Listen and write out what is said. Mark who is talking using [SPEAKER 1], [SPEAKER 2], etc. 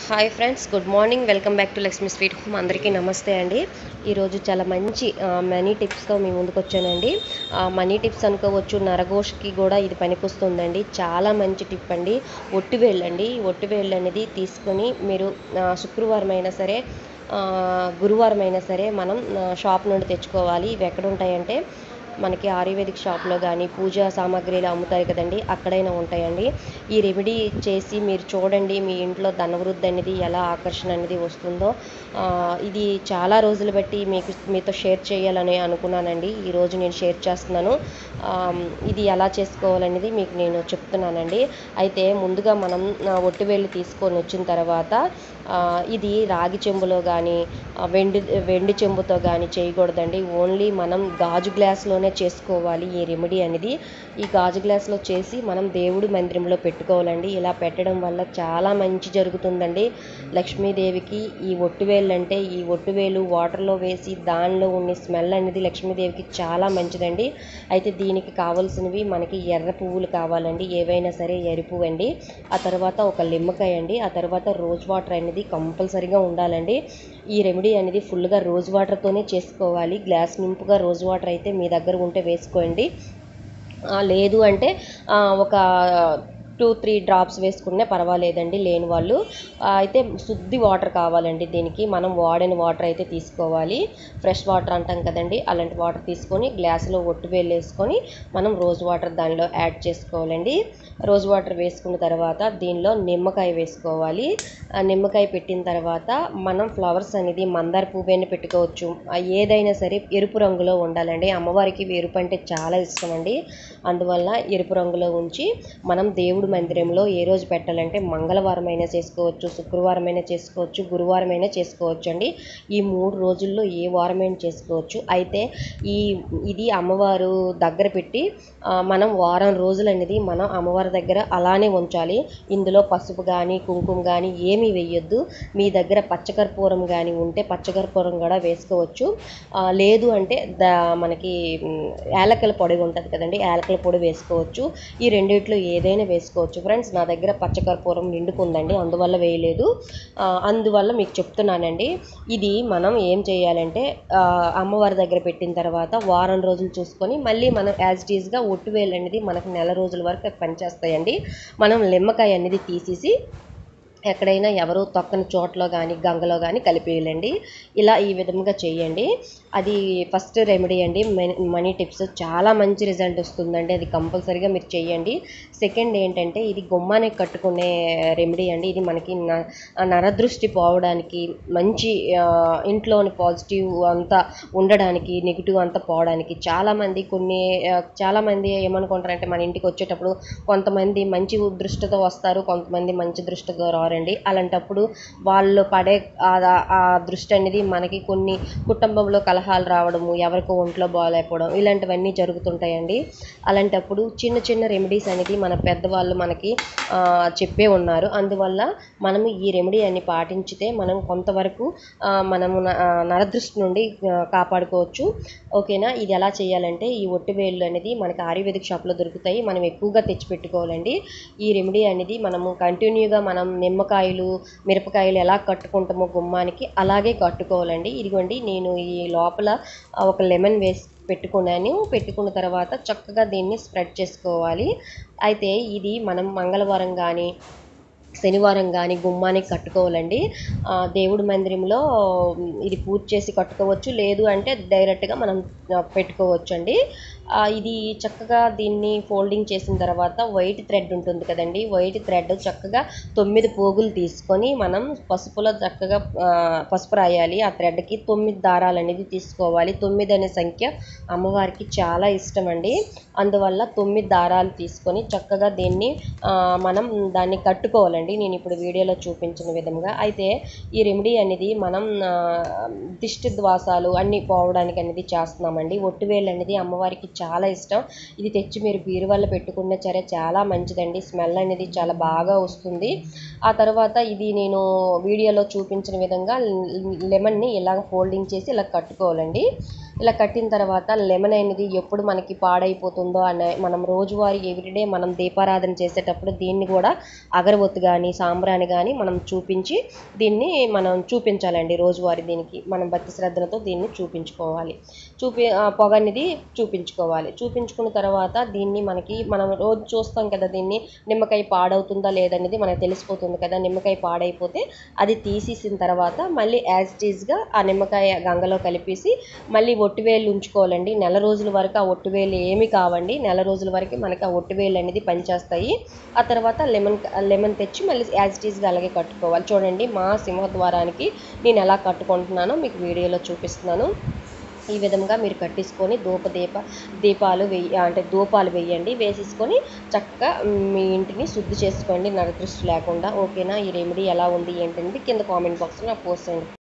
[SPEAKER 1] Hi friends, good morning. Welcome back to Lakshmi sweet home. అందరికీ నమస్తే అండి. ఈరోజు చాలా మంచి మనీ టిప్స్తో మీ ముందుకు వచ్చానండి. మనీ టిప్స్ అనుకోవచ్చు, నరఘోష్కి కూడా ఇది పనికొస్తుందండి. చాలా మంచి టిప్ అండి. ఒట్టివేళ్ళు అండి. ఒట్టివేళ్ళు అనేది తీసుకొని మీరు శుక్రవారం అయినా సరే, గురువారం అయినా సరే మనం షాప్ నుండి తెచ్చుకోవాలి. ఇవి ఎక్కడ ఉంటాయంటే మనకి ఆయుర్వేదిక్ షాప్లో కానీ పూజా సామాగ్రిలు అమ్ముతారు కదండి, అక్కడైనా ఉంటాయండి. ఈ రెమెడీ చేసి మీరు చూడండి, మీ ఇంట్లో ధనవృద్ధి అనేది ఎలా ఆకర్షణ అనేది వస్తుందో. ఇది చాలా రోజులు బట్టి మీతో షేర్ చేయాలని అనుకున్నానండి. ఈరోజు నేను షేర్ చేస్తున్నాను. ఇది ఎలా చేసుకోవాలనేది మీకు నేను చెప్తున్నానండి. అయితే ముందుగా మనం ఒట్టివేళ్ళు తీసుకొని వచ్చిన తర్వాత ఇది రాగి చెంబులో కానీ వెండి చెంబుతో కానీ చేయకూడదండి. ఓన్లీ మనం గాజు గ్లాస్లోనే చేసుకోవాలి ఈ రెమెడీ అనేది. ఈ గాజు గ్లాస్లో చేసి మనం దేవుడి మందిరంలో పెట్టుకోవాలండి. ఇలా పెట్టడం వల్ల చాలా మంచి జరుగుతుందండి. లక్ష్మీదేవికి ఈ ఒట్టివేళ్ళు అంటే, ఈ ఒట్టివేలు వాటర్లో వేసి దానిలో ఉన్న స్మెల్ అనేది లక్ష్మీదేవికి చాలా మంచిదండి. అయితే దీనికి కావాల్సినవి మనకి ఎర్ర పువ్వులు కావాలండి, ఏవైనా సరే ఎర్ర పువ్వు అండి. ఆ తర్వాత ఒక నిమ్మకాయ అండి. ఆ తర్వాత రోజ్ వాటర్ అనేది కంపల్సరీగా ఉండాలండి. ఈ రెమెడీ అనేది ఫుల్గా రోజ్ వాటర్తోనే చేసుకోవాలి. గ్లాస్ నింపుగా రోజ్ వాటర్ అయితే మీ దగ్గర ఉంటే వేసుకోండి. లేదు అంటే ఒక 2-3 డ్రాప్స్ వేసుకునే పర్వాలేదండి లేని వాళ్ళు. అయితే శుద్ధి వాటర్ కావాలండి. దీనికి మనం వాడిన వాటర్ అయితే తీసుకోవాలి. ఫ్రెష్ వాటర్ అంటాం కదండి, అలాంటి వాటర్ తీసుకొని గ్లాసులో ఒట్టివేళ్ళు వేసుకొని మనం రోజ్ వాటర్ దానిలో యాడ్ చేసుకోవాలండి. రోజ్ వాటర్ వేసుకున్న తర్వాత దీనిలో నిమ్మకాయ వేసుకోవాలి. నిమ్మకాయ పెట్టిన తర్వాత మనం ఫ్లవర్స్ అనేది మందార పువ్వుని పెట్టుకోవచ్చు. ఏదైనా సరే ఎరుపు రంగులో ఉండాలండి. అమ్మవారికి ఎరుపు అంటే చాలా ఇష్టం అండి. అందువల్ల ఎరుపు రంగులో ఉంచి మనం దేవుడి మందిరంలో ఏ రోజు పెట్టాలంటే మంగళవారం అయినా చేసుకోవచ్చు, శుక్రవారం అయినా చేసుకోవచ్చు, గురువారం అయినా చేసుకోవచ్చు అండి. ఈ 3 రోజుల్లో ఏ వారమైనా చేసుకోవచ్చు. అయితే ఇది అమ్మవారు దగ్గర పెట్టి మనం వారం రోజులు అనేది మనం అమ్మవారి దగ్గర అలానే ఉంచాలి. ఇందులో పసుపు కానీ కుంకుమ కానీ ఏమీ వేయొద్దు. మీ దగ్గర పచ్చకర్పూరం కానీ ఉంటే పచ్చకర్పూరం కూడా వేసుకోవచ్చు. లేదు అంటే మనకి యాలకుల పొడి ఉంటుంది కదండి, యాలకుల పొడి వేసుకోవచ్చు. ఈ రెండిట్లో ఏదైనా వేసుకోవచ్చు ఫ్రెండ్స్. నా దగ్గర పచ్చకర్పూరం నిండుకుందండి, అందువల్ల వేయలేదు. అందువల్ల మీకు చెప్తున్నానండి. ఇది మనం ఏం చేయాలంటే అమ్మవారి దగ్గర పెట్టిన తర్వాత వారం రోజులు చూసుకొని మళ్ళీ మనం యాజ్ ఇట్ ఈజ్గా ఒట్టివేలు అనేది మనకు నెల రోజుల వరకు పనిచేస్తాయండి. మనం నిమ్మకాయ అనేది తీసేసి ఎక్కడైనా ఎవరు తొక్కని చోట్ల కానీ గంగలో కానీ కలిపేయాలండి. ఇలా ఈ విధంగా చేయండి. అది ఫస్ట్ రెమెడీ అండి. మనీ టిప్స్ చాలా మంచి రిజల్ట్ వస్తుందండి. అది కంపల్సరీగా మీరు చేయండి. సెకండ్ ఏంటంటే ఇది గుమ్మానికి కట్టుకునే రెమెడీ అండి. ఇది మనకి నరదృష్టి పోవడానికి, మంచి ఇంట్లోని పాజిటివ్ అంతా ఉండడానికి, నెగిటివ్ అంతా పోవడానికి చాలామంది ఏమనుకుంటారంటే మన ఇంటికి వచ్చేటప్పుడు కొంతమంది మంచి దృష్టితో వస్తారు, కొంతమంది మంచి దృష్టితో రారండి. అలాంటప్పుడు వాళ్ళు పడే ఆ దృష్టి అనేది మనకి కొన్ని కుటుంబంలో కలహాలు రావడము, ఎవరికో ఒంట్లో బాగాలేకపోవడం, ఇలాంటివన్నీ జరుగుతుంటాయండి. అలాంటప్పుడు చిన్న చిన్న రెమెడీస్ అనేది మన పెద్దవాళ్ళు మనకి చెప్పే ఉన్నారు. అందువల్ల మనము ఈ రెమెడీ అన్ని పాటించితే మనం కొంతవరకు మనము నరదృష్టి నుండి కాపాడుకోవచ్చు. ఓకేనా. ఇది ఎలా చేయాలంటే ఈ ఒట్టివేళ్ళు అనేది మనకి ఆయుర్వేదిక్ షాప్లో దొరుకుతాయి. మనం ఎక్కువగా తెచ్చిపెట్టుకోవాలండి. ఈ రెమెడీ అనేది మనము కంటిన్యూగా మనం నిమ్మకాయలు, మిరపకాయలు ఎలా కట్టుకుంటామో గుమ్మానికి అలాగే కట్టుకోవాలండి. ఇదిగోండి, నేను ఈ లోపల ఒక లెమన్ వేసి పెట్టుకున్న తర్వాత చక్కగా దీన్ని స్ప్రెడ్ చేసుకోవాలి. అయితే ఇది మనం మంగళవారం కానీ శనివారం కానీ గుమ్మానికి కట్టుకోవాలండి. దేవుడి మందిరంలో ఇది పూజ చేసి కట్టుకోవచ్చు, లేదు అంటే డైరెక్ట్గా మనం పెట్టుకోవచ్చు అండి. ఇది చక్కగా దీన్ని ఫోల్డింగ్ చేసిన తర్వాత వైట్ థ్రెడ్ ఉంటుంది కదండి, వైట్ థ్రెడ్ చక్కగా 9 పోగులు తీసుకొని మనం పసుపులో చక్కగా పసుపు రాయాలి. ఆ థ్రెడ్కి 9 దారాలు అనేది తీసుకోవాలి. 9 అనే సంఖ్య అమ్మవారికి చాలా ఇష్టం అండి. అందువల్ల 9 దారాలు తీసుకొని చక్కగా దీన్ని మనం దాన్ని కట్టుకోవాలండి. నేను ఇప్పుడు వీడియోలో చూపించిన విధంగా. అయితే ఈ రెమెడీ అనేది మనం దిష్టి ద్వాసాలు అన్నీ పోవడానికి అనేది చేస్తున్నామండి. ఒట్టివేళ్ళు అనేది అమ్మవారికి చాలా ఇష్టం. ఇది తెచ్చి మీరు బీరువాలో పెట్టుకున్న సరే చాలా మంచిదండి. స్మెల్ అనేది చాలా బాగా వస్తుంది. ఆ తర్వాత ఇది నేను వీడియోలో చూపించిన విధంగా లెమన్ని ఇలా ఫోల్డింగ్ చేసి ఇలా కట్టుకోవాలండి. ఇలా కట్టిన తర్వాత లెమన్ అనేది ఎప్పుడు మనకి పాడైపోతుందో అనే మనం రోజువారీ ఎవ్రీడే మనం దీపారాధన చేసేటప్పుడు దీన్ని కూడా అగరబత్తి కానీ సాంబ్రాణి కానీ మనం చూపించి దీన్ని మనం చూపించాలండి. రోజువారీ దీనికి మనం భక్తి శ్రద్ధలతో దీన్ని చూపించుకోవాలి. పొగ అనేది చూపించుకోవాలి. చూపించుకున్న తర్వాత దీన్ని మనం రోజు చూస్తాం కదా, దీన్ని నిమ్మకాయ పాడవుతుందా లేదనేది మనకు తెలిసిపోతుంది కదా. నిమ్మకాయ పాడైపోతే అది తీసేసిన తర్వాత మళ్ళీ యాజ్ ఇట్ ఈజ్గా ఆ నిమ్మకాయ గంగలో కలిపేసి మళ్ళీ ఒట్టివేళ్ళు ఉంచుకోవాలండి. నెల రోజుల వరకు ఆ ఒట్టివేళ్ళు ఏమి కావండి. నెల రోజుల వరకు మనకి ఆ ఒట్టివేళ్ళు అనేది పనిచేస్తాయి. ఆ తర్వాత లెమన్ తెచ్చి మళ్ళీ యాజ్ ఇట్ ఈజ్గా అలాగే కట్టుకోవాలి. చూడండి, మా సింహద్వారానికి నేను ఎలా కట్టుకుంటున్నానో మీకు వీడియోలో చూపిస్తున్నాను. ఈ విధంగా మీరు కట్టేసుకొని ధూపాలు వేయండి. వేసేసుకొని చక్కగా మీ ఇంటిని శుద్ధి చేసుకోండి, నరదృష్టి లేకుండా. ఓకేనా? ఈ రెమెడీ ఎలా ఉంది ఏంటంటే కింద కామెంట్ బాక్స్లో నాకు పోస్ట్ చేయండి.